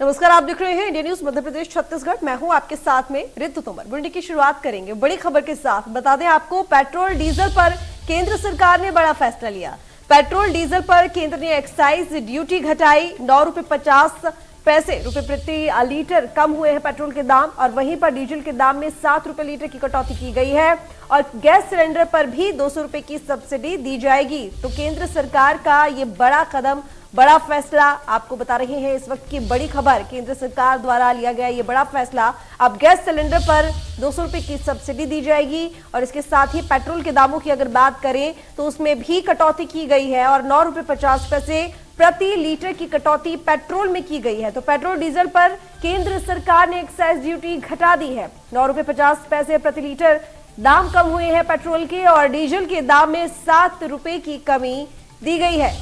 नमस्कार, आप देख रहे हैं इंडिया न्यूज मध्य प्रदेश छत्तीसगढ़। मैं हूं आपके साथ में रितु तोमर। बुलेटिन की शुरुआत करेंगे बड़ी खबर के साथ। बता दें आपको, पेट्रोल डीजल पर केंद्र सरकार ने बड़ा फैसला लिया। पेट्रोल डीजल पर केंद्र ने एक्साइज ड्यूटी घटाई। 9 रुपए 50 पैसे प्रति लीटर कम हुए हैं पेट्रोल के दाम, और वहीं पर डीजल के दाम में 7 रुपए लीटर की कटौती की गई है। और गैस सिलेंडर पर भी 200 रुपए की सब्सिडी दी जाएगी। तो केंद्र सरकार का ये बड़ा कदम, बड़ा फैसला आपको बता रहे हैं। इस वक्त की बड़ी खबर, केंद्र सरकार द्वारा लिया गया ये बड़ा फैसला। अब गैस सिलेंडर पर 200 रुपए की सब्सिडी दी जाएगी, और इसके साथ ही पेट्रोल के दामों की अगर बात करें तो उसमें भी कटौती की गई है, और 9 रुपए 50 पैसे प्रति लीटर की कटौती पेट्रोल में की गई है। तो पेट्रोल डीजल पर केंद्र सरकार ने एक्साइज ड्यूटी घटा दी है। 9 रुपए 50 पैसे प्रति लीटर दाम कम हुए हैं पेट्रोल के, और डीजल के दाम में 7 रुपए की कमी दी गई है।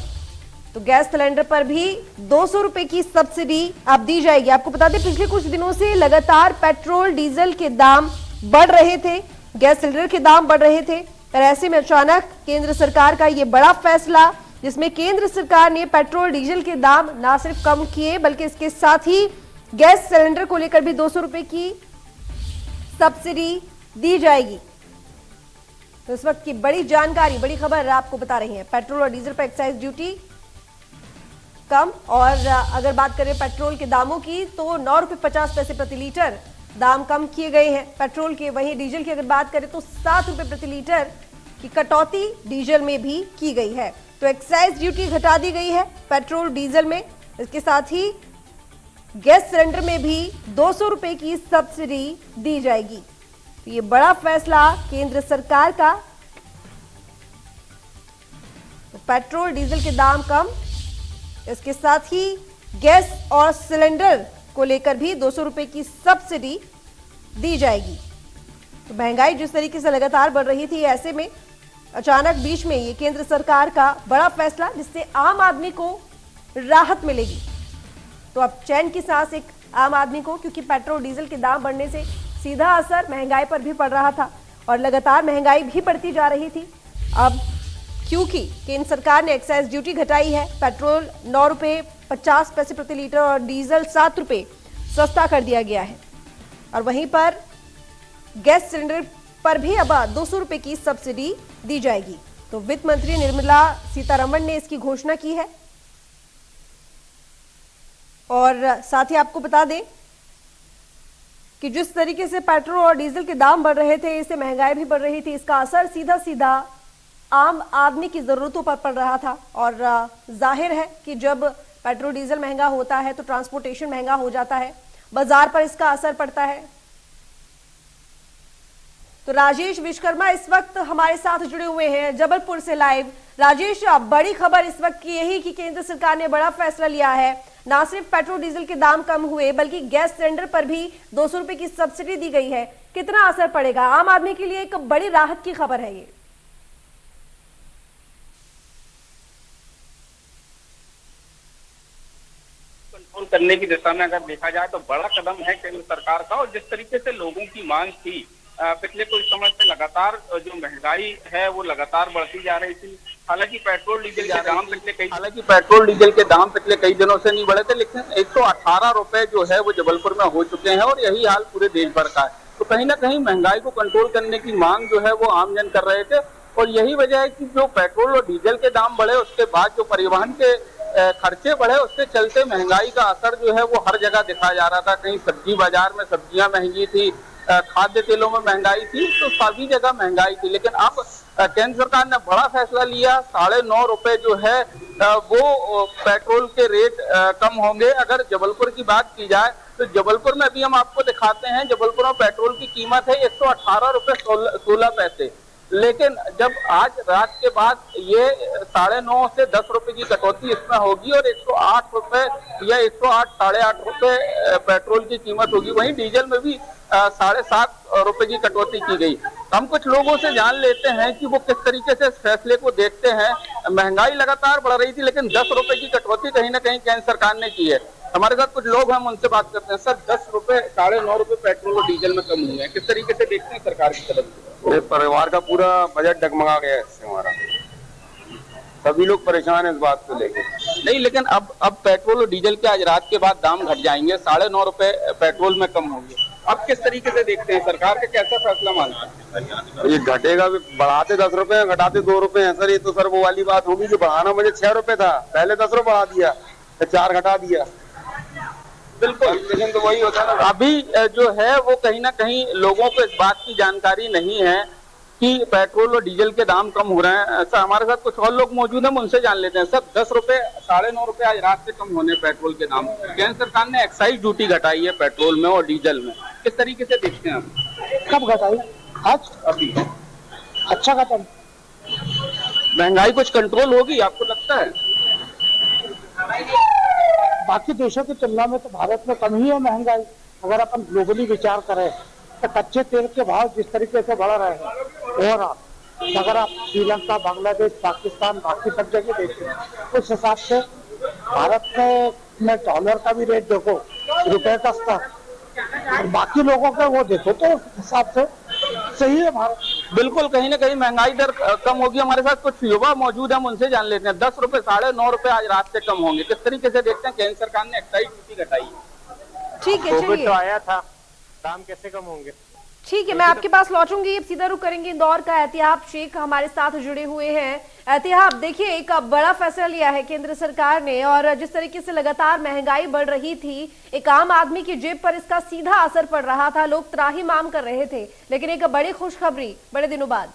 तो गैस सिलेंडर पर भी 200 रुपए की सब्सिडी अब दी जाएगी। आपको बता दें, पिछले कुछ दिनों से लगातार पेट्रोल डीजल के दाम बढ़ रहे थे, गैस सिलेंडर के दाम बढ़ रहे थे, और ऐसे में अचानक केंद्र सरकार का ये बड़ा फैसला, जिसमें केंद्र सरकार ने पेट्रोल डीजल के दाम ना सिर्फ कम किए, बल्कि इसके साथ ही गैस सिलेंडर को लेकर भी 200 रुपए की सब्सिडी दी जाएगी। तो इस वक्त की बड़ी जानकारी, बड़ी खबर आपको बता रही है। पेट्रोल और डीजल पर एक्साइज ड्यूटी कम, और अगर बात करें पेट्रोल के दामों की तो 9 रुपए 50 पैसे प्रति लीटर दाम कम किए गए हैं पेट्रोल के। वहीं डीजल की अगर बात करें तो 7 रुपए प्रति लीटर की कटौती डीजल में भी की गई है। तो एक्साइज ड्यूटी घटा दी गई है पेट्रोल डीजल में। इसके साथ ही गैस सिलेंडर में भी 200 रुपए की सब्सिडी दी जाएगी। तो ये बड़ा फैसला केंद्र सरकार का। तो पेट्रोल डीजल के दाम कम, इसके साथ ही गैस और सिलेंडर को लेकर भी 200 रुपए की सब्सिडी दी जाएगी। तो महंगाई जिस तरीके से लगातार बढ़ रही थी, ऐसे में अचानक बीच में ये केंद्र सरकार का बड़ा फैसला, जिससे आम आदमी को राहत मिलेगी। तो अब चैन की सांस एक आम आदमी को, क्योंकि पेट्रोल डीजल के दाम बढ़ने से सीधा असर महंगाई पर भी पड़ रहा था, और लगातार महंगाई भी बढ़ती जा रही थी। अब क्योंकि केंद्र सरकार ने एक्साइज ड्यूटी घटाई है, पेट्रोल 9 रुपए 50 पैसे प्रति लीटर और डीजल 7 रुपए सस्ता कर दिया गया है। और वहीं पर गैस सिलेंडर पर भी अब 200 रुपए की सब्सिडी दी जाएगी। तो वित्त मंत्री निर्मला सीतारमण ने इसकी घोषणा की है। और साथ ही आपको बता दें कि जिस तरीके से पेट्रोल और डीजल के दाम बढ़ रहे थे, इससे महंगाई भी बढ़ रही थी, इसका असर सीधा सीधा आम आदमी की जरूरतों पर पड़ रहा था। और जाहिर है कि जब पेट्रोल डीजल महंगा होता है तो ट्रांसपोर्टेशन महंगा हो जाता है, बाजार पर इसका असर पड़ता है। तो राजेश विश्वकर्मा इस वक्त हमारे साथ जुड़े हुए हैं जबलपुर से लाइव। राजेश, बड़ी खबर इस वक्त की यही कि केंद्र सरकार ने बड़ा फैसला लिया है। ना सिर्फ पेट्रोल डीजल के दाम कम हुए, बल्कि गैस सिलेंडर पर भी 200 रुपए की सब्सिडी दी गई है। कितना असर पड़ेगा आम आदमी के लिए? एक बड़ी राहत की खबर है ये। कंट्रोल करने की दिशा में अगर देखा जाए तो बड़ा कदम है केंद्र सरकार का। और जिस तरीके से लोगों की मांग थी, पिछले कुछ समय से लगातार जो महंगाई है वो लगातार बढ़ती जा रही थी। हालांकि पेट्रोल डीजल के दाम पिछले कई दिनों से नहीं बढ़े थे, लेकिन 118 रुपए जो है वो जबलपुर में हो चुके हैं, और यही हाल पूरे देश भर का है। तो कहीं ना कहीं महंगाई को कंट्रोल करने की मांग जो है वो आमजन कर रहे थे, और यही वजह है कि जो पेट्रोल और डीजल के दाम बढ़े, उसके बाद जो परिवहन के खर्चे बढ़े, उसके चलते महंगाई का असर जो है वो हर जगह दिखा जा रहा था। कहीं सब्जी बाजार में सब्जियां महंगी थी, खाद्य तेलों में महंगाई थी, तो सभी जगह महंगाई थी। लेकिन अब केंद्र सरकार ने बड़ा फैसला लिया। 9.5 रुपए जो है वो पेट्रोल के रेट कम होंगे। अगर जबलपुर की बात की जाए तो जबलपुर में अभी हम आपको दिखाते हैं, जबलपुर में पेट्रोल की कीमत है 118 रुपए 16 पैसे। लेकिन जब आज रात के बाद ये 9.5 से 10 रुपए की कटौती इसमें होगी, और 108 रुपए या 108 साढ़े 8 रुपए पेट्रोल की कीमत होगी। वहीं डीजल में भी 7.5 रुपए की कटौती की गई। हम कुछ लोगों से जान लेते हैं कि वो किस तरीके से इस फैसले को देखते हैं। महंगाई लगातार बढ़ रही थी, लेकिन 10 रुपए की कटौती कहीं ना कहीं केंद्र सरकार ने की है। हमारे साथ कुछ लोग, हम उनसे बात करते हैं। सर, 10 रुपए 9.5 रुपए पेट्रोल और डीजल में कम हुए हैं, किस तरीके से देखते हैं सरकार की तरफ से? परिवार का पूरा बजट डगमगा गया है इससे हमारा। सभी लोग परेशान है इस बात को लेकर। नहीं, लेकिन अब पेट्रोल और डीजल के आज रात के बाद दाम घट जाएंगे, 9.5 रुपए पेट्रोल में कम होंगे। अब किस तरीके से देखते हैं, सरकार का कैसा फैसला मानते हैं? ये घटेगा भी, बढ़ाते 10 रुपए घटाते 2 रुपए हैं सर। ये तो सर वो वाली बात होगी जो बढ़ाना मुझे 6 रुपए था, पहले 10 रुपए बढ़ा दिया, फिर 4 घटा दिया। बिल्कुल, लेकिन तो वही होता है ना। अभी जो है वो कहीं ना कहीं लोगों को इस बात की जानकारी नहीं है कि पेट्रोल और डीजल के दाम कम हो रहे हैं। सर, हमारे साथ कुछ और लोग मौजूद हैं, उनसे जान लेते हैं। सर, 10 रुपए 9.5 रुपए आज रात से कम होने पेट्रोल के दाम। केंद्र सरकार ने एक्साइज ड्यूटी घटाई है पेट्रोल में और डीजल में, किस तरीके से देखते हैं आप? कब घटाई? आज अभी अच्छा घटाई। महंगाई कुछ कंट्रोल होगी आपको लगता है? बाकी देशों की तुलना में तो भारत में कम ही है महंगाई। अगर अपन ग्लोबली विचार करें तो कच्चे तेल के भाव जिस तरीके से बढ़ रहे हैं, और अगर आप श्रीलंका, बांग्लादेश, पाकिस्तान, बाकी सब जगह देखें, उस हिसाब से भारत में डॉलर का भी रेट देखो, रुपए का स्तर, और बाकी लोगों का वो देखो तो उस हिसाब से सही है भारत। बिल्कुल, कहीं ना कहीं महंगाई दर कम होगी। हमारे साथ कुछ युवा मौजूद हैं, हम उनसे जान लेते हैं। 10 रुपए 9.5 रुपए आज रात से कम होंगे, किस तरीके से देखते हैं? केंद्र सरकार ने एक्साइज ड्यूटी घटाई है। ठीक है, कोविड चलिए तो आया था, दाम कैसे कम होंगे? ठीक है, मैं आपके पास लौटूंगी। अब सीधा रुख करेंगे इंदौर का। एहतियाब शेख हमारे साथ जुड़े हुए हैं। एहतियाब, देखिए एक बड़ा फैसला लिया है केंद्र सरकार ने, और जिस तरीके से लगातार महंगाई बढ़ रही थी, एक आम आदमी की जेब पर इसका सीधा असर पड़ रहा था। लोग त्राहिमाम कर रहे थे, लेकिन एक बड़ी खुशखबरी बड़े दिनों बाद।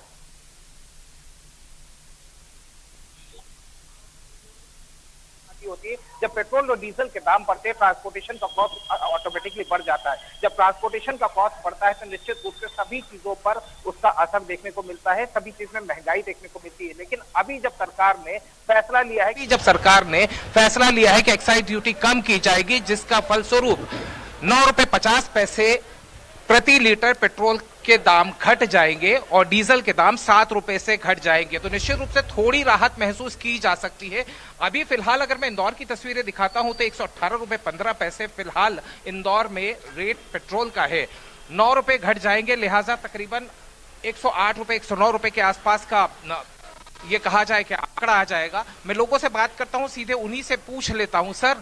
होती है जब पेट्रोल और डीजल के दाम बढ़ते हैं, ट्रांसपोर्टेशन का कॉस्ट ऑटोमेटिकली बढ़ जाता है। जब ट्रांसपोर्टेशन का कॉस्ट बढ़ता है तो निश्चित रूप से सभी चीजों पर उसका असर देखने को मिलता है, सभी चीज में महंगाई देखने को मिलती है। लेकिन अभी जब सरकार ने फैसला लिया है कि एक्साइज ड्यूटी कम की जाएगी, जिसका फलस्वरूप 9 रुपए 50 पैसे प्रति लीटर पेट्रोल के दाम घट जाएंगे और डीजल के दाम 7 रुपए से घट जाएंगे, तो निश्चित रूप से थोड़ी राहत महसूस की जा सकती है। अभी फिलहाल अगर मैं इंदौर की तस्वीरें दिखाता हूं तो 118 रुपए 15 पैसे फिलहाल इंदौर में रेट पेट्रोल का है। 9 रुपए घट जाएंगे, लिहाजा तकरीबन 108 रुपए 109 रुपए के आसपास का ये कहा जाए कि आंकड़ा आ जाएगा। मैं लोगों से बात करता हूं, सीधे उन्हीं से पूछ लेता हूं। सर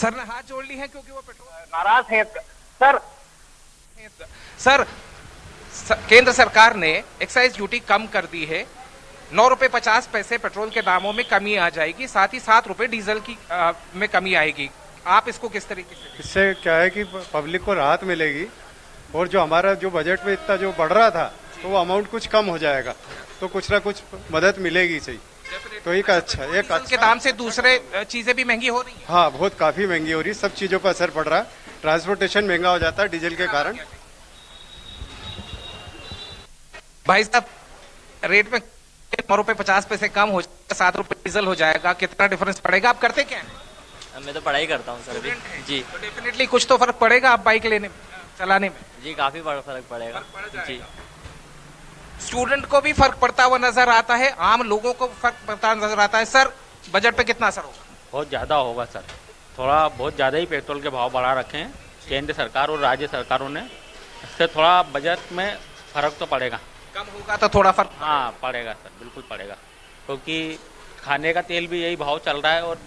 ने हाथ जोड़ ली है क्योंकि वो पेट्रोल नाराज है। सर, केंद्र सरकार ने एक्साइज ड्यूटी कम कर दी है, 9 रुपए 50 पैसे पेट्रोल के दामों में कमी आ जाएगी, साथ ही 7 रुपए डीजल की में कमी आएगी। आप इसको किस तरीके से? इससे क्या है कि पब्लिक को राहत मिलेगी, और जो हमारा जो बजट में इतना जो बढ़ रहा था तो वो अमाउंट कुछ कम हो जाएगा, तो कुछ ना कुछ मदद मिलेगी। सही, तो एक अच्छा के दाम से दूसरे चीजें भी महंगी हो रही है। हाँ, बहुत काफी महंगी हो रही है, सब चीजों पर असर पड़ रहा है। ट्रांसपोर्टेशन महंगा हो जाता है डीजल के कारण। भाई साहब, रेट में 9 रुपए 50 पैसे कम हो जाएगा, 7 रुपए डीजल हो जाएगा, कितना डिफरेंस पड़ेगा? आप करते क्या हैं? मैं तो पढ़ाई करता हूँ सर अभी जी। तो डेफिनेटली कुछ तो फर्क पड़ेगा आप बाइक चलाने में। जी काफी बड़ा फर्क पड़ेगा जी। स्टूडेंट को भी फर्क पड़ता हुआ नजर आता है, आम लोगों को फर्क पड़ता नजर आता है। सर, बजट पे कितना असर होगा? बहुत ज़्यादा होगा सर, थोड़ा बहुत ज़्यादा ही पेट्रोल के भाव बढ़ा रखे हैं केंद्र सरकार और राज्य सरकारों ने। इससे थोड़ा बजट में फर्क तो पड़ेगा। कम होगा तो थोड़ा फर्क? हाँ पड़ेगा सर, बिल्कुल पड़ेगा, क्योंकि खाने का तेल भी यही भाव चल रहा है और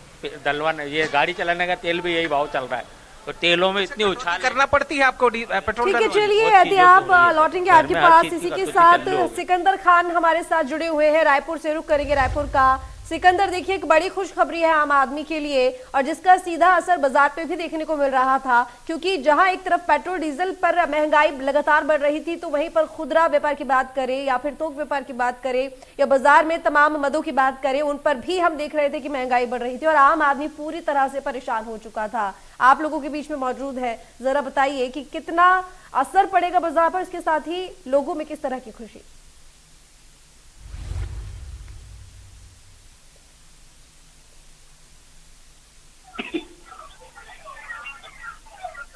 दलवन ये गाड़ी चलाने का तेल भी यही भाव चल रहा है, तो तेलों में इतनी उछाल करना पड़ती है आपको पेट्रोल। ठीक है, चलिए एहतियाब लौटेंगे आपके पास। इसी के साथ सिकंदर खान हमारे साथ जुड़े हुए हैं, रायपुर से रुख करेंगे रायपुर का। सिकंदर, देखिए एक बड़ी खुशखबरी है आम आदमी के लिए, और जिसका सीधा असर बाजार पे भी देखने को मिल रहा था, क्योंकि जहां एक तरफ पेट्रोल डीजल पर महंगाई लगातार बढ़ रही थी, तो वहीं पर खुदरा व्यापार की बात करें या फिर थोक व्यापार की बात करें या बाजार में तमाम मदों की बात करें, उन पर भी हम देख रहे थे कि महंगाई बढ़ रही थी और आम आदमी पूरी तरह से परेशान हो चुका था। आप लोगों के बीच में मौजूद है, जरा बताइए कि कितना असर पड़ेगा बाजार पर, इसके साथ ही लोगों में किस तरह की खुशी?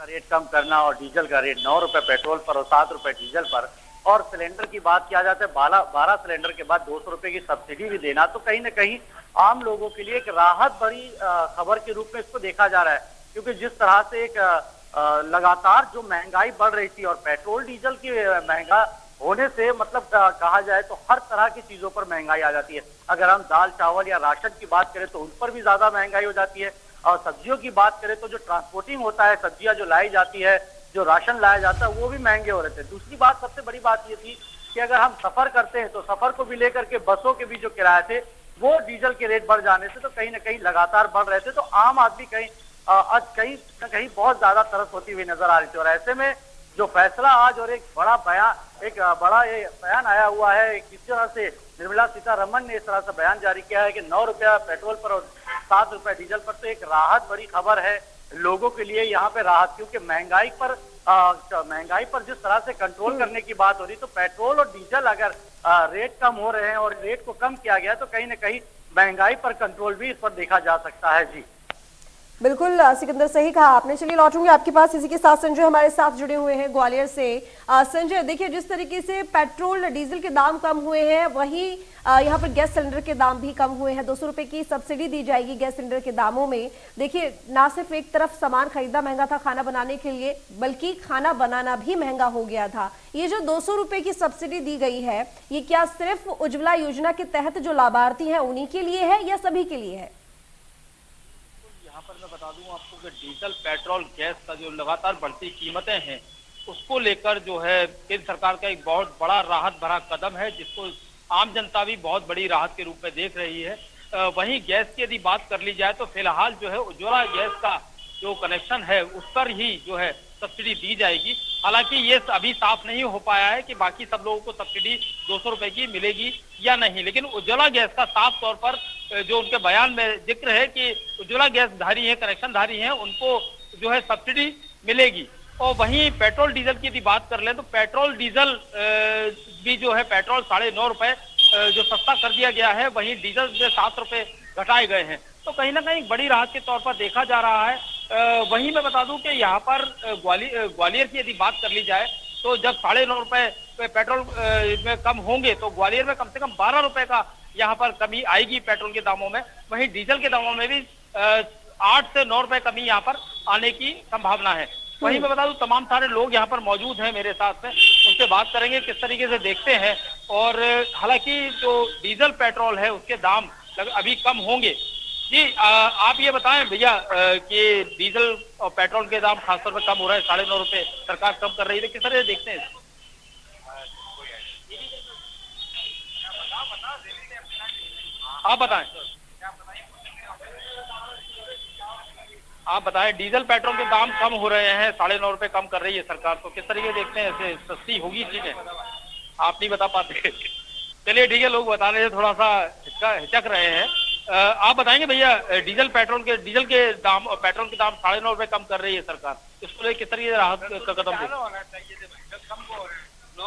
रेट कम करना और डीजल का रेट 9 रुपए पेट्रोल पर और 7 रुपए डीजल पर, और सिलेंडर की बात किया जाता है 12 सिलेंडर के बाद 200 रुपए की सब्सिडी भी देना, तो कहीं ना कहीं आम लोगों के लिए एक राहत भरी खबर के रूप में इसको देखा जा रहा है। क्योंकि जिस तरह से एक लगातार जो महंगाई बढ़ रही थी और पेट्रोल डीजल की महंगा होने से मतलब कहा जाए तो हर तरह की चीजों पर महंगाई आ जाती है। अगर हम दाल चावल या राशन की बात करें तो उन पर भी ज्यादा महंगाई हो जाती है, और सब्जियों की बात करें तो जो ट्रांसपोर्टिंग होता है, सब्जियां जो लाई जाती है, जो राशन लाया जाता है, वो भी महंगे हो रहे थे। दूसरी बात, सबसे बड़ी बात ये थी कि अगर हम सफर करते हैं तो सफर को भी लेकर के बसों के भी जो किराए थे वो डीजल के रेट बढ़ जाने से तो कहीं ना कहीं लगातार बढ़ रहे थे। तो आम आदमी कहीं ना कहीं बहुत ज्यादा तरस होती हुई नजर आ रही थी। और ऐसे में जो फैसला आज और एक बड़ा ये बयान आया हुआ है, किस तरह से निर्मला सीतारमण ने इस तरह से बयान जारी किया है कि 9 रुपया पेट्रोल पर और 7 रुपया डीजल पर, तो एक राहत भरी खबर है लोगों के लिए यहाँ पे राहत, क्योंकि महंगाई पर जिस तरह से कंट्रोल करने की बात हो रही, तो पेट्रोल और डीजल अगर रेट कम हो रहे हैं और रेट को कम किया गया तो कहीं ना कहीं महंगाई पर कंट्रोल भी इस पर देखा जा सकता है। जी बिल्कुल सिकंदर, सही कहा आपने। चलिए लौटूंगे आपके पास, इसी के साथ संजय हमारे साथ जुड़े हुए हैं ग्वालियर से। संजय, देखिए जिस तरीके से पेट्रोल डीजल के दाम कम हुए हैं, वहीं यहाँ पर गैस सिलेंडर के दाम भी कम हुए हैं। 200 रुपए की सब्सिडी दी जाएगी गैस सिलेंडर के दामों में। देखिए, ना सिर्फ एक तरफ सामान खरीदना महंगा था खाना बनाने के लिए, बल्कि खाना बनाना भी महंगा हो गया था। ये जो 200 रुपए की सब्सिडी दी गई है, ये क्या सिर्फ उज्ज्वला योजना के तहत जो लाभार्थी है उन्हीं के लिए है या सभी के लिए है? यहाँ पर मैं बता दूं आपको कि डीजल, पेट्रोल, गैस का जो लगातार बढ़ती कीमतें हैं, उसको लेकर जो है केंद्र सरकार का एक बहुत बड़ा राहत भरा कदम है, जिसको आम जनता भी बहुत बड़ी राहत के रूप में देख रही है। वहीं गैस की यदि बात कर ली जाए तो फिलहाल जो है उज्ज्वला गैस का जो कनेक्शन है उस पर ही जो है सब्सिडी दी जाएगी। हालांकि ये अभी साफ नहीं हो पाया है कि बाकी सब लोगों को सब्सिडी 200 रुपए की मिलेगी या नहीं, लेकिन उज्ज्वला गैस का साफ तौर पर जो उनके बयान में जिक्र है कि उज्ज्वला गैस धारी है, कनेक्शन धारी है, उनको जो है सब्सिडी मिलेगी। और वहीं पेट्रोल डीजल की यदि बात कर लें तो पेट्रोल डीजल भी जो है पेट्रोल 9.5 रुपए जो सस्ता कर दिया गया है, वहीं डीजल में 7 रुपए घटाए गए हैं, तो कहीं ना कहीं बड़ी राहत के तौर पर देखा जा रहा है। वहीं मैं बता दूं कि यहाँ पर ग्वालियर की यदि बात कर ली जाए तो जब 9.5 रुपए पेट्रोल में कम होंगे तो ग्वालियर में कम से कम 12 रुपए का यहाँ पर कमी आएगी पेट्रोल के दामों में। वहीं डीजल के दामों में भी 8 से 9 रुपए कमी यहाँ पर आने की संभावना है। वहीं मैं बता दूं तमाम सारे लोग यहाँ पर मौजूद हैं मेरे साथ में, उनसे बात करेंगे किस तरीके से देखते हैं। और हालांकि जो डीजल पेट्रोल है उसके दाम अभी कम होंगे। जी आप ये बताएं भैया कि डीजल और पेट्रोल के दाम खासतौर पर कम हो रहा है, 9.5 रुपए सरकार कम कर रही है, किस तरह से देखते हैं? आप बताएं डीजल पेट्रोल के दाम कम हो रहे हैं, 9.5 रुपए कम कर रही है सरकार, तो किस तरीके देखते हैं? ऐसे सस्ती होगी चीजें? आप नहीं बता पाते। चलिए ठीक है, लोग बताने से थोड़ा सा हिचक रहे हैं। आप बताएंगे भैया डीजल के दाम और पेट्रोल के दाम 9.5 रुपए कम कर रही है सरकार, इसको लेकर किस तरीके से राहत का कदम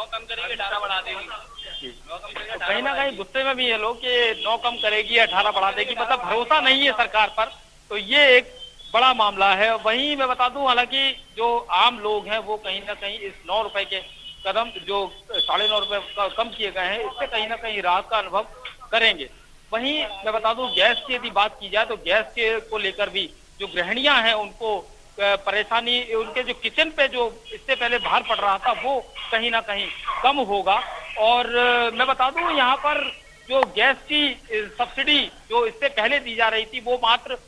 कम करेगी, 18 बढ़ा देगी। तो कहीं ना कहीं गुस्से में भी है लोग कि 9 कम करेगी, 18 बढ़ा देगी, मतलब भरोसा नहीं है सरकार पर, तो ये एक बड़ा मामला है। वहीं मैं बता दूं हालांकि जो आम लोग हैं वो कहीं ना कहीं इस 9 रुपए के कदम जो 9.5 रुपए कम किए गए हैं, इससे कहीं ना कहीं राहत का अनुभव करेंगे। वहीं मैं बता दूं गैस की यदि बात की जाए तो गैस के को लेकर भी जो गृहिणियां हैं उनको परेशानी, उनके जो किचन पे जो इससे पहले भार पड़ रहा था वो कहीं ना कहीं कम होगा। और मैं बता दूं यहाँ पर जो गैस की सब्सिडी जो इससे पहले दी जा रही थी वो मात्र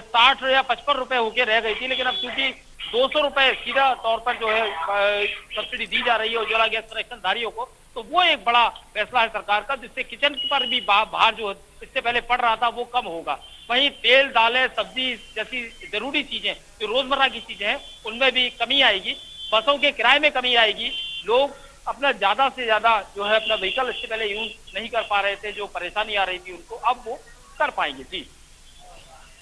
60 या 55 रुपए होके रह गई थी, लेकिन अब क्योंकि 200 रुपए सीधा तौर पर जो है सब्सिडी दी जा रही है उज्ज्वला गैस कनेक्शन धारियों को, तो वो एक बड़ा फैसला है सरकार का, जिससे किचन पर भी भार जो इससे पहले पड़ रहा था वो कम होगा। वहीं तेल, दालें, सब्जी जैसी जरूरी चीजें जो रोजमर्रा की चीजें हैं उनमें भी कमी आएगी, बसों के किराए में कमी आएगी, लोग अपना ज्यादा से ज्यादा जो है अपना व्हीकल इससे पहले यूज नहीं कर पा रहे थे, जो परेशानी आ रही थी उनको अब वो कर पाएंगे। जी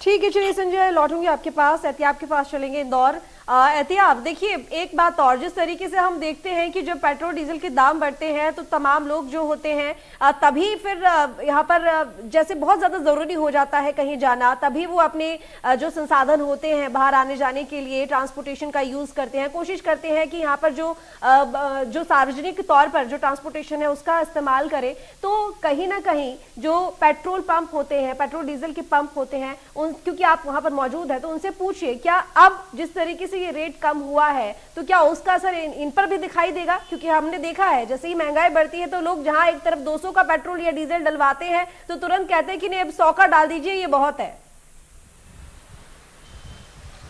ठीक है, चलिए संजय लौटूंगी आपके पास, एहतियाब के पास चलेंगे इंदौर। एहतियाब, देखिए एक बात और, जिस तरीके से हम देखते हैं कि जब पेट्रोल डीजल के दाम बढ़ते हैं तो तमाम लोग जो होते हैं तभी फिर यहाँ पर जैसे बहुत ज्यादा जरूरी हो जाता है कहीं जाना, तभी वो अपने जो संसाधन होते हैं बाहर आने जाने के लिए ट्रांसपोर्टेशन का यूज करते हैं, कोशिश करते हैं कि यहाँ पर जो सार्वजनिक तौर पर जो ट्रांसपोर्टेशन है उसका इस्तेमाल करें। तो कहीं ना कहीं जो पेट्रोल पंप होते हैं, पेट्रोल डीजल के पंप होते हैं, क्योंकि आप वहां पर मौजूद है तो उनसे पूछिए क्या अब जिस तरीके से से ये रेट कम हुआ है तो क्या उसका असर इन पर भी दिखाई देगा? क्योंकि हमने देखा है जैसे ही महंगाई बढ़ती है तो लोग जहां एक तरफ 200 का पेट्रोल या डीजल डलवाते हैं तो तुरंत कहते हैं कि नहीं अब 100 का डाल दीजिए, ये बहुत है।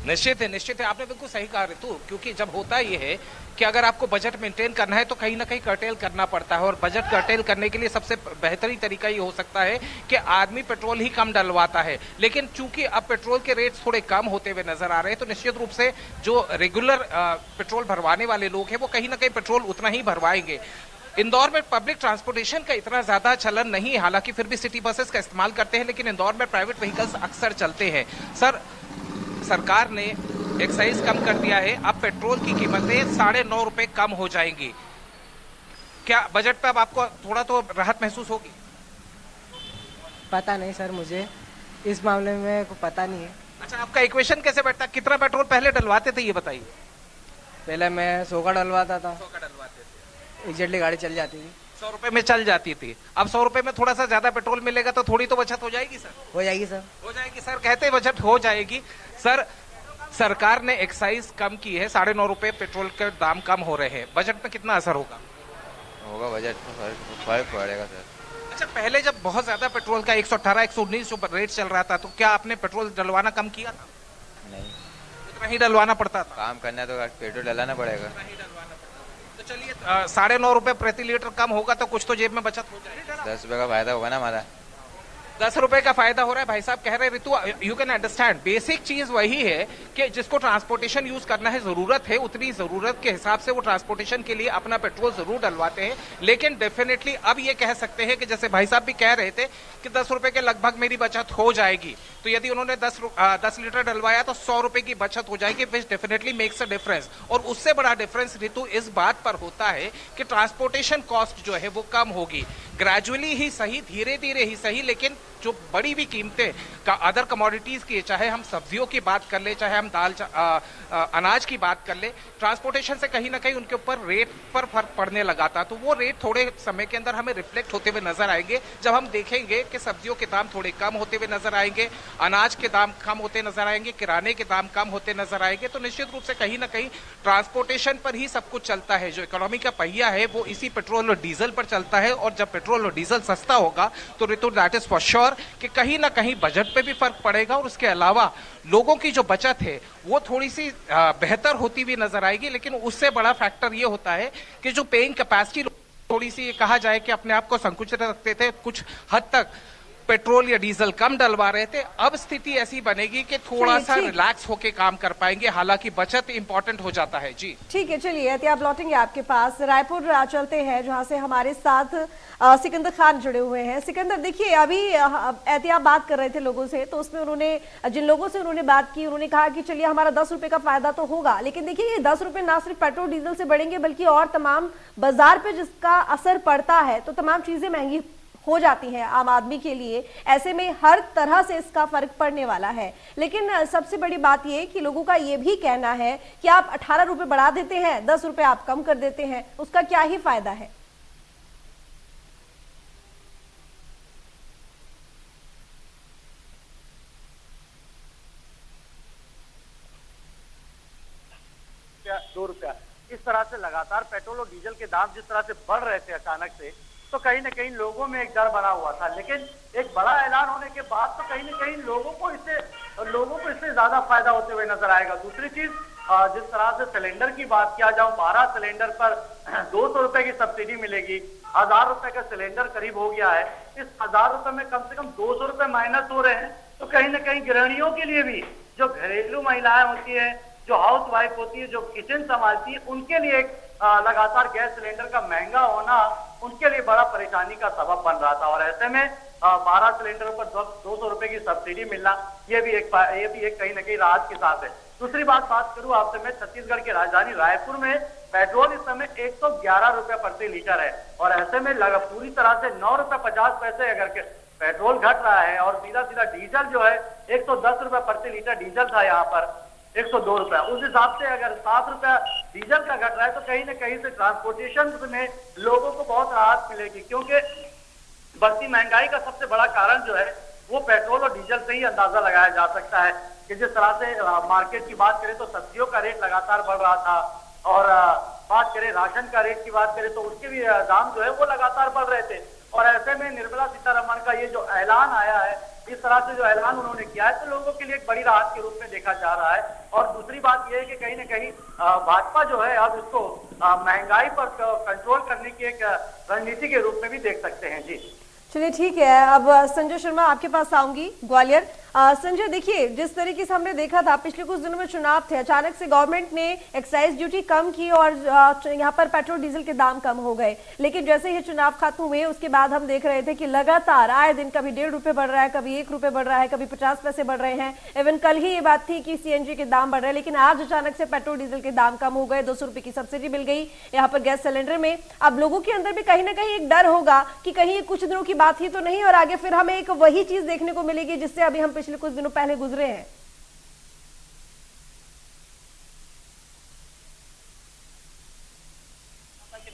निश्चित है, आपने बिल्कुल सही कहा ऋतु, क्योंकि जब होता ये है कि अगर आपको बजट मेंटेन करना है तो कहीं ना कहीं कर्टेल करना पड़ता है, और बजट कर्टेल करने के लिए सबसे बेहतरीन तरीका ये हो सकता है कि आदमी पेट्रोल ही कम डलवाता है। लेकिन चूंकि अब पेट्रोल के रेट्स थोड़े कम होते हुए नजर आ रहे हैं तो निश्चित रूप से जो रेगुलर पेट्रोल भरवाने वाले लोग हैं वो कहीं ना कहीं पेट्रोल उतना ही भरवाएंगे। इंदौर में पब्लिक ट्रांसपोर्टेशन का इतना ज्यादा चलन नहीं है, हालांकि फिर भी सिटी बसेस का इस्तेमाल करते हैं, लेकिन इंदौर में प्राइवेट व्हीकल्स अक्सर चलते हैं। सर, सरकार ने एक्साइज कम कर दिया है, अब पेट्रोल की कीमतें 9.5 रुपए कम हो जाएंगी। क्या बजट पे अब आपको थोड़ा तो राहत महसूस होगी? पता नहीं सर, मुझे इस मामले में को पता नहीं है। अच्छा, आपका इक्वेशन कैसे बैठता? कितना पेट्रोल पहले डलवाते थे ये बताइए। पहले मैं 100 का डलवाता था, 100 का डलवाते थे, एग्जैक्टली गाड़ी चल जाती थी, 100 रुपए में चल जाती थी। अब 100 रुपए में थोड़ा सा ज्यादा पेट्रोल मिलेगा तो थोड़ी तो बचत हो जाएगी सर। हो जाएगी सर, हो जाएगी सर, कहते बजट हो जाएगी। सर, सरकार ने एक्साइज कम की है, 9.5 रुपए पेट्रोल के दाम कम हो रहे हैं, बजट में कितना असर होगा? बजट में फर्क पड़ेगा सर। अच्छा, पहले जब बहुत ज्यादा पेट्रोल का 118 119 जो रेट चल रहा था तो क्या आपने पेट्रोल डलवाना कम किया था? नहीं, उतना ही डलवाना पड़ता था। काम करना है तो पेट्रोल डलाना पड़ेगा। तो चलिए 9.5 रुपए प्रति लीटर कम होगा तो कुछ तो जेब में बचत हो जाएगी। 10 रुपए का फायदा होगा ना हमारा। 10 रुपए का फायदा हो रहा है, भाई साहब कह रहे हैं। ऋतु, यू कैन अंडरस्टैंड, बेसिक चीज वही है कि जिसको ट्रांसपोर्टेशन यूज करना है, जरूरत है, उतनी जरूरत के हिसाब से वो ट्रांसपोर्टेशन के लिए अपना पेट्रोल जरूर डलवाते हैं। लेकिन डेफिनेटली अब ये कह सकते हैं कि जैसे भाई साहब भी कह रहे थे कि 10 रुपए के लगभग मेरी बचत हो जाएगी, तो यदि उन्होंने 10 लीटर डलवाया तो 100 रुपए की बचत हो जाएगी, विच डेफिनेटली मेक्स अ डिफरेंस। और उससे बड़ा डिफरेंस ऋतु इस बात पर होता है कि ट्रांसपोर्टेशन कॉस्ट जो है वो कम होगी, ग्रेजुअली ही सही, धीरे धीरे ही सही, लेकिन जो बड़ी भी कीमतें का अदर कमोडिटीज की, चाहे हम सब्जियों की बात कर ले, चाहे हम दाल अनाज की बात कर ले, ट्रांसपोर्टेशन से कहीं ना कहीं उनके ऊपर रेट पर फर्क पड़ने लगा था। तो वो रेट थोड़े समय के अंदर हमें रिफ्लेक्ट होते हुए नजर आएंगे जब हम देखेंगे कि सब्जियों के दाम थोड़े कम होते हुए नजर आएंगे, अनाज के दाम कम होते नजर आएंगे, किराने के दाम कम होते नजर आएंगे। तो निश्चित रूप से कहीं ना कहीं ट्रांसपोर्टेशन पर ही सब कुछ चलता है। जो इकोनॉमी का पहिया है वो इसी पेट्रोल और डीजल पर चलता है, और जब पेट्रोल और डीजल सस्ता होगा तो ऋतु दैट इज फॉर श्योर कि कहीं ना कहीं बजट पे भी फर्क पड़ेगा, और उसके अलावा लोगों की जो बचत है वो थोड़ी सी बेहतर होती हुई नजर आएगी। लेकिन उससे बड़ा फैक्टर ये होता है कि जो पेइंग कैपेसिटी थोड़ी सी कहा जाए कि अपने आप को संकुचित रखते थे, कुछ हद तक पेट्रोल या डीजल कम डलवा रहे थे, अब स्थिति ऐसी बनेगी कि थोड़ा सा रिलैक्स होके काम कर पाएंगे, हालांकि बचत इंपॉर्टेंट हो जाता है। जी ठीक है, चलिए एहतियाब लौटेंगे आपके पास। रायपुर चलते हैं जहां से हमारे साथ सिकंदर खान जुड़े हुए हैं। सिकंदर, देखिए अभी एहतियाब बात कर रहे थे लोगों से, तो उसमें उन्होंने जिन लोगों से उन्होंने बात की उन्होंने कहा कि चलिए हमारा 10 रुपए का फायदा तो होगा, लेकिन देखिए ये 10 रुपए ना सिर्फ पेट्रोल डीजल से बढ़ेंगे बल्कि और तमाम बाजार पे जिसका असर पड़ता है, तो तमाम चीजें महंगी हो जाती हैं आम आदमी के लिए। ऐसे में हर तरह से इसका फर्क पड़ने वाला है। लेकिन सबसे बड़ी बात यह कि लोगों का यह भी कहना है कि आप 18 रुपए बढ़ा देते हैं, 10 रुपए आप कम कर देते हैं, उसका क्या ही फायदा है? ₹2 इस तरह से लगातार पेट्रोल और डीजल के दाम जिस तरह से बढ़ रहे थे अचानक से, तो कहीं ना कहीं लोगों में एक डर बना हुआ था। लेकिन एक बड़ा ऐलान होने के बाद तो कहीं ना कहीं लोगों को इससे ज्यादा फायदा होते हुए नजर आएगा। दूसरी चीज, जिस तरह से सिलेंडर की बात किया जाए, 12 सिलेंडर पर 200 रुपए की सब्सिडी मिलेगी, 1000 रुपए का सिलेंडर करीब हो गया है। इस 1000 रुपए में कम से कम 200 रुपए माइनस हो रहे हैं, तो कहीं ना कहीं गृहिणियों के लिए भी, जो घरेलू महिलाएं होती है, जो हाउस वाइफ होती है, जो किचन संभालती है, उनके लिए लगातार गैस सिलेंडर का महंगा होना उनके लिए बड़ा परेशानी का सबब बन रहा था। और ऐसे में 12 सिलेंडरों पर 200 रुपए की सब्सिडी मिलना, ये भी एक कहीं ना कहीं राहत के साथ है। दूसरी बात करूं आपसे मैं, छत्तीसगढ़ की राजधानी रायपुर में पेट्रोल इस समय 111 रुपए प्रति लीटर है, और ऐसे में पूरी तरह से 9 रुपए 50 पैसे अगर पेट्रोल घट रहा है, और सीधा डीजल जो है 110 रुपए प्रति लीटर डीजल था, यहाँ पर 102 रुपए। उस हिसाब से अगर 7 रुपया डीजल का घट रहा है, तो कहीं ना कहीं से ट्रांसपोर्टेशन में लोगों को बहुत राहत मिलेगी, क्योंकि बढ़ती महंगाई का सबसे बड़ा कारण जो है वो पेट्रोल और डीजल से ही अंदाजा लगाया जा सकता है। कि जिस तरह से मार्केट की बात करें तो सब्जियों का रेट लगातार बढ़ रहा था, और बात करें राशन का रेट की बात करें तो उसके भी दाम जो है वो लगातार बढ़ रहे थे। और ऐसे में निर्मला सीतारमण का ये जो ऐलान आया है, इस तरह से जो ऐलान उन्होंने किया है, तो लोगों के लिए एक बड़ी राहत के रूप में देखा जा रहा है। और दूसरी बात यह है कि कहीं ना कहीं भाजपा जो है अब इसको महंगाई पर कंट्रोल करने की एक रणनीति के रूप में भी देख सकते हैं। जी चलिए ठीक है, अब संजय शर्मा आपके पास आऊंगी ग्वालियर। संजय देखिए, जिस तरीके से हमने देखा था पिछले कुछ दिनों में चुनाव थे, अचानक से गवर्नमेंट ने एक्साइज ड्यूटी कम की और यहाँ पर पेट्रोल डीजल के दाम कम हो गए। लेकिन जैसे ही चुनाव खत्म हुए उसके बाद हम देख रहे थे कि लगातार आए दिन कभी 1.5 रुपए बढ़ रहा है, कभी 1 रुपए बढ़ रहा है, कभी 50 पैसे बढ़ रहे हैं। इवन कल ही ये बात थी कि सीएनजी के दाम बढ़ रहे हैं, लेकिन आज अचानक से पेट्रोल डीजल के दाम कम हो गए। 200 रुपए की सब्सिडी मिल गई यहाँ पर गैस सिलेंडर में। अब लोगों के अंदर भी कहीं ना कहीं एक डर होगा कि कहीं कुछ दिनों की बात ही तो नहीं और आगे फिर हमें एक वही चीज देखने को मिलेगी जिससे अभी हम पिछले कुछ दिनों पहले गुजरे हैं।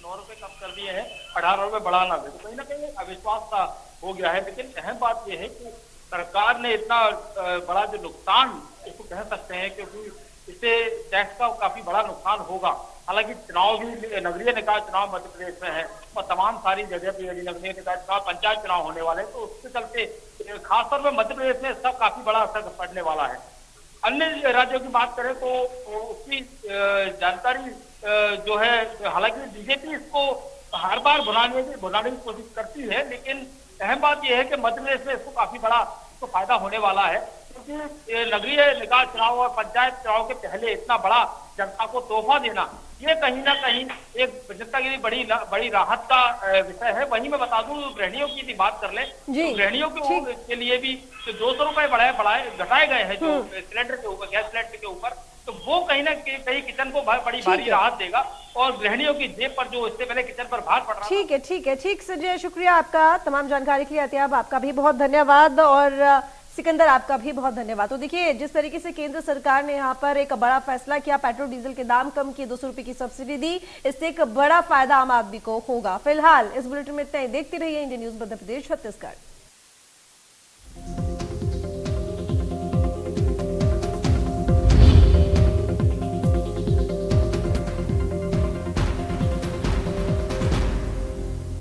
9 रुपए कम कर दिए हैं, 18 रुपए बढ़ाना भी, तो कहीं ना कहीं अविश्वास सा हो गया है। लेकिन अहम बात यह है कि सरकार ने इतना बड़ा जो नुकसान इसको कह सकते हैं, क्योंकि इससे टैक्स का काफी बड़ा नुकसान होगा। हालांकि चुनाव भी, नगरीय निकाय चुनाव मध्य प्रदेश में है और तमाम सारी जगह पे यदि नगरीय निकाय चुनाव, पंचायत चुनाव होने वाले हैं, तो उसके चलते खासतौर पर मध्य प्रदेश में इसका काफी बड़ा असर पड़ने वाला है। अन्य राज्यों की बात करें तो उसकी जानकारी जो है, हालांकि बीजेपी इसको हर बार भुनाने की कोशिश करती है, लेकिन अहम बात यह है कि मध्य प्रदेश में इसको काफी बड़ा इसको फायदा होने वाला है, क्योंकि नगरीय निकाय चुनाव और पंचायत चुनाव के पहले इतना बड़ा जनता को तोहफा देना, ये कहीं ना कहीं एक जनता के लिए बड़ी राहत का विषय है। वहीं मैं बता दूं, गृहिणियों की यदि बात कर ले तो गृहिणियों के लिए भी 200 रुपए घटाए गए हैं जो सिलेंडर के ऊपर, गैस सिलेंडर के ऊपर, तो वो कहीं ना कहीं किचन को बड़ी भारी राहत देगा और गृहिणियों की जेब पर जो इससे पहले किचन पर भार पड़ रहा है। ठीक संजय, शुक्रिया आपका तमाम जानकारी के लिए। अत्याब आपका भी बहुत धन्यवाद और सिकंदर आपका भी बहुत धन्यवाद। तो देखिए, जिस तरीके से केंद्र सरकार ने यहाँ पर एक बड़ा फैसला किया, पेट्रोल डीजल के दाम कम किए, 200 रुपए की सब्सिडी दी, इससे एक बड़ा फायदा आम आदमी को होगा। फिलहाल इस बुलेटिन में इतना ही। देखते रहिए इंडिया न्यूज मध्य प्रदेश छत्तीसगढ़।